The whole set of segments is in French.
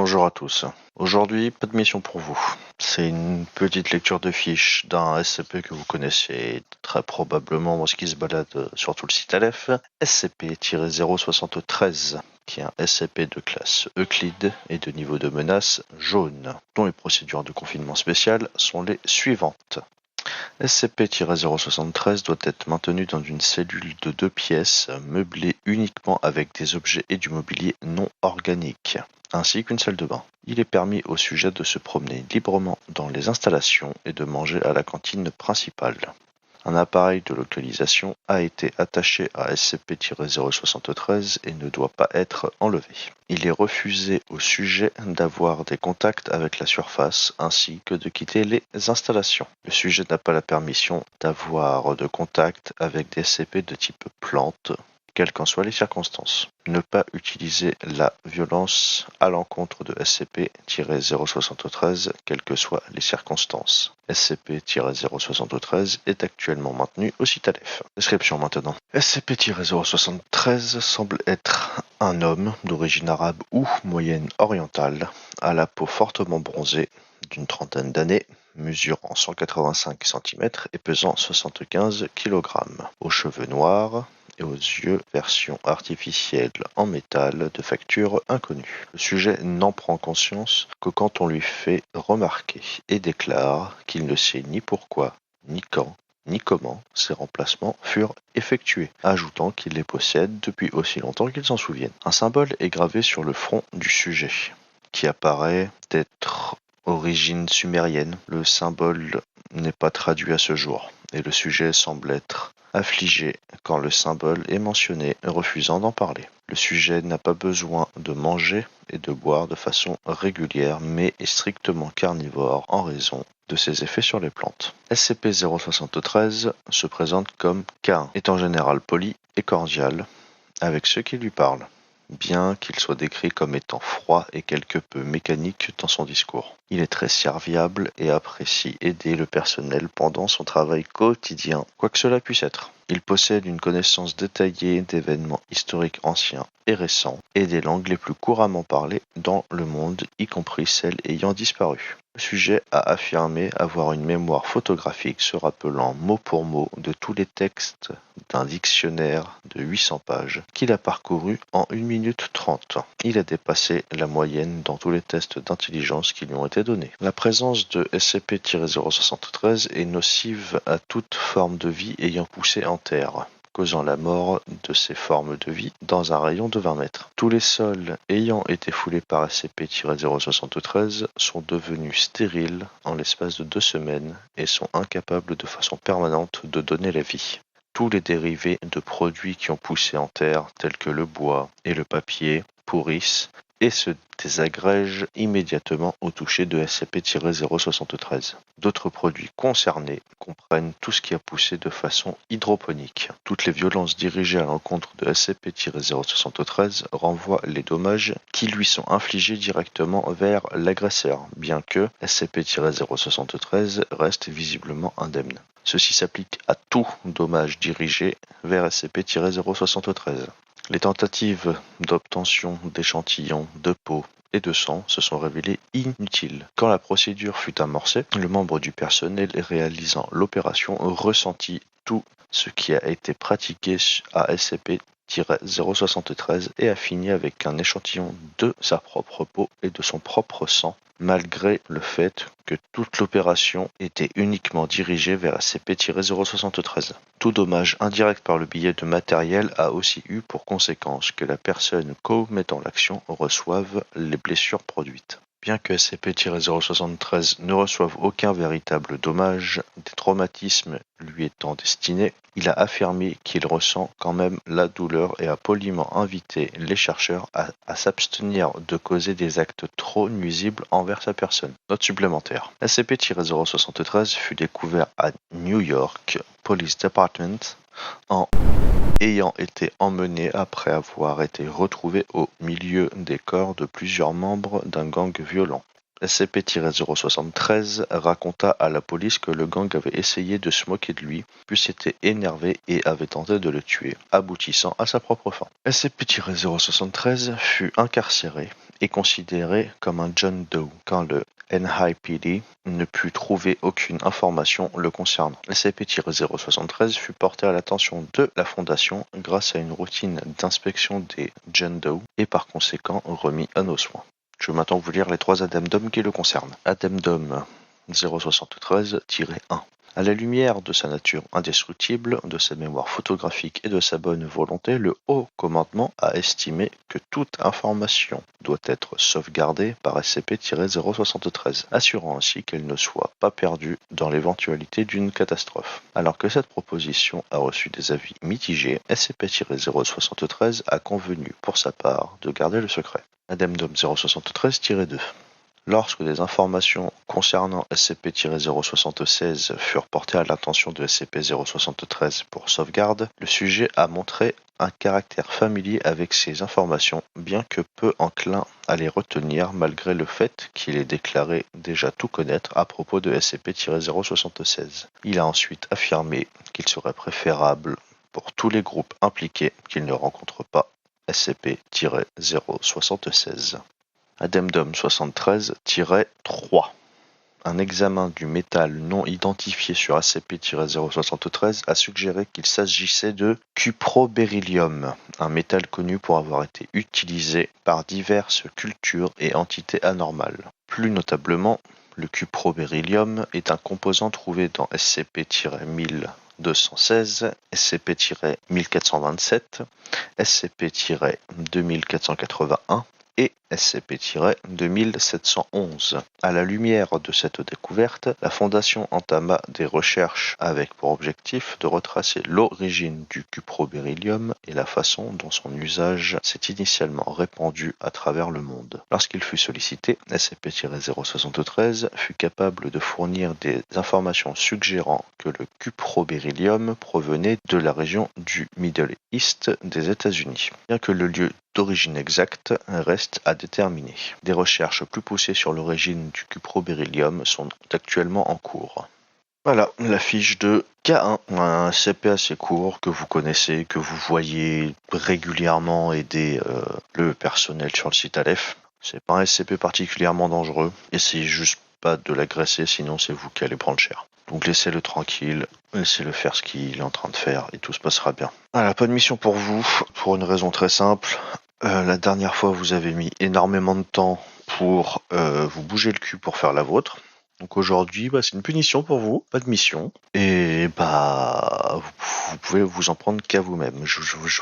Bonjour à tous. Aujourd'hui, pas de mission pour vous. C'est une petite lecture de fiche d'un SCP que vous connaissez très probablement parce qu'il se balade sur tout le site Aleph, SCP-073, qui est un SCP de classe Euclide et de niveau de menace jaune, dont les procédures de confinement spécial sont les suivantes. SCP-073 doit être maintenu dans une cellule de 2 pièces, meublée uniquement avec des objets et du mobilier non organiques, ainsi qu'une salle de bain. Il est permis aux sujets de se promener librement dans les installations et de manger à la cantine principale. Un appareil de localisation a été attaché à SCP-073 et ne doit pas être enlevé. Il est refusé au sujet d'avoir des contacts avec la surface ainsi que de quitter les installations. Le sujet n'a pas la permission d'avoir de contact avec des SCP de type plante, quelles qu'en soient les circonstances. Ne pas utiliser la violence à l'encontre de SCP-073, quelles que soient les circonstances. SCP-073 est actuellement maintenu au site Aleph. Description maintenant. SCP-073 semble être un homme d'origine arabe ou moyenne orientale, à la peau fortement bronzée, d'une trentaine d'années, mesurant 185 cm et pesant 75 kg, aux cheveux noirs et aux yeux version artificielle en métal de facture inconnue. Le sujet n'en prend conscience que quand on lui fait remarquer et déclare qu'il ne sait ni pourquoi, ni quand, ni comment ces remplacements furent effectués, ajoutant qu'il les possède depuis aussi longtemps qu'il s'en souvienne. Un symbole est gravé sur le front du sujet, qui apparaît d'être origine sumérienne. Le symbole n'est pas traduit à ce jour, et le sujet semble être affligé quand le symbole est mentionné, refusant d'en parler. Le sujet n'a pas besoin de manger et de boire de façon régulière, mais est strictement carnivore en raison de ses effets sur les plantes. SCP-073 se présente comme K1, est en général poli et cordial avec ceux qui lui parlent, bien qu'il soit décrit comme étant froid et quelque peu mécanique dans son discours. Il est très serviable et apprécie aider le personnel pendant son travail quotidien, quoi que cela puisse être. Il possède une connaissance détaillée d'événements historiques anciens et récents et des langues les plus couramment parlées dans le monde, y compris celles ayant disparu. Le sujet a affirmé avoir une mémoire photographique se rappelant mot pour mot de tous les textes d'un dictionnaire de 800 pages qu'il a parcouru en 1 minute 30. Il a dépassé la moyenne dans tous les tests d'intelligence qui lui ont été donnés. La présence de SCP-073 est nocive à toute forme de vie ayant poussé en terre, causant la mort de ces formes de vie dans un rayon de 20 mètres. Tous les sols ayant été foulés par SCP-073 sont devenus stériles en l'espace de 2 semaines et sont incapables de façon permanente de donner la vie. Tous les dérivés de produits qui ont poussé en terre, tels que le bois et le papier, pourrissent et se désagrègent immédiatement au toucher de SCP-073. D'autres produits concernés comprennent tout ce qui a poussé de façon hydroponique. Toutes les violences dirigées à l'encontre de SCP-073 renvoient les dommages qui lui sont infligés directement vers l'agresseur, bien que SCP-073 reste visiblement indemne. Ceci s'applique à tout dommage dirigé vers SCP-073. Les tentatives d'obtention d'échantillons de peau et de sang se sont révélées inutiles. Quand la procédure fut amorcée, le membre du personnel réalisant l'opération ressentit tout ce qui a été pratiqué à SCP-073 et a fini avec un échantillon de sa propre peau et de son propre sang, malgré le fait que toute l'opération était uniquement dirigée vers SCP-073. Tout dommage indirect par le biais de matériel a aussi eu pour conséquence que la personne commettant l'action reçoive les blessures produites. Bien que SCP-073 ne reçoive aucun véritable dommage, des traumatismes lui étant destinés, il a affirmé qu'il ressent quand même la douleur et a poliment invité les chercheurs à s'abstenir de causer des actes trop nuisibles envers sa personne. Note supplémentaire. SCP-073 fut découvert à New York Police Department en ayant été emmené après avoir été retrouvé au milieu des corps de plusieurs membres d'un gang violent. SCP-073 raconta à la police que le gang avait essayé de se moquer de lui, puis s'était énervé et avait tenté de le tuer, aboutissant à sa propre fin. SCP-073 fut incarcéré est considéré comme un John Doe quand le NYPD ne put trouver aucune information le concernant. SCP-073 fut porté à l'attention de la Fondation grâce à une routine d'inspection des John Doe et par conséquent remis à nos soins. Je vais maintenant vous lire les 3 addendums qui le concernent. Addendum 073-1. À la lumière de sa nature indestructible, de sa mémoire photographique et de sa bonne volonté, le Haut Commandement a estimé que toute information doit être sauvegardée par SCP-073, assurant ainsi qu'elle ne soit pas perdue dans l'éventualité d'une catastrophe. Alors que cette proposition a reçu des avis mitigés, SCP-073 a convenu pour sa part de garder le secret. Addendum 073-2. Lorsque des informations concernant SCP-076 furent portées à l'attention de SCP-073 pour sauvegarde, le sujet a montré un caractère familier avec ces informations, bien que peu enclin à les retenir malgré le fait qu'il ait déclaré déjà tout connaître à propos de SCP-076. Il a ensuite affirmé qu'il serait préférable pour tous les groupes impliqués qu'ils ne rencontrent pas SCP-076. Addendum 73-3. Un examen du métal non identifié sur SCP-073 a suggéré qu'il s'agissait de cuproberyllium, un métal connu pour avoir été utilisé par diverses cultures et entités anormales. Plus notablement, le cuproberyllium est un composant trouvé dans SCP-1216, SCP-1427, SCP-2481, et SCP-2711. À la lumière de cette découverte, la Fondation entama des recherches avec pour objectif de retracer l'origine du cuproberyllium et la façon dont son usage s'est initialement répandu à travers le monde. Lorsqu'il fut sollicité, SCP-073 fut capable de fournir des informations suggérant que le cuproberyllium provenait de la région du Middle East des États-Unis, bien que le lieu d'origine exacte reste à déterminer. Des recherches plus poussées sur l'origine du cuproberyllium sont actuellement en cours. Voilà, la fiche de K1, un SCP assez court que vous connaissez, que vous voyez régulièrement aider le personnel sur le site Aleph. C'est pas un SCP particulièrement dangereux, essayez juste pas de l'agresser, sinon c'est vous qui allez prendre cher. Donc laissez-le tranquille, laissez-le faire ce qu'il est en train de faire et tout se passera bien. Voilà, pas de mission pour vous, pour une raison très simple. La dernière fois, vous avez mis énormément de temps pour vous bouger le cul pour faire la vôtre. Donc aujourd'hui, c'est une punition pour vous, pas de mission. Et vous pouvez vous en prendre qu'à vous-même. Je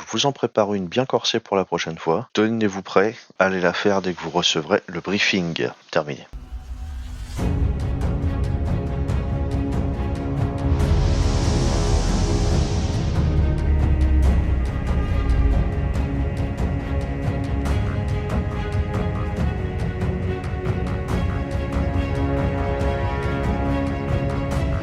vous en prépare une bien corsée pour la prochaine fois. Tenez-vous prêts, allez la faire dès que vous recevrez le briefing. Terminé.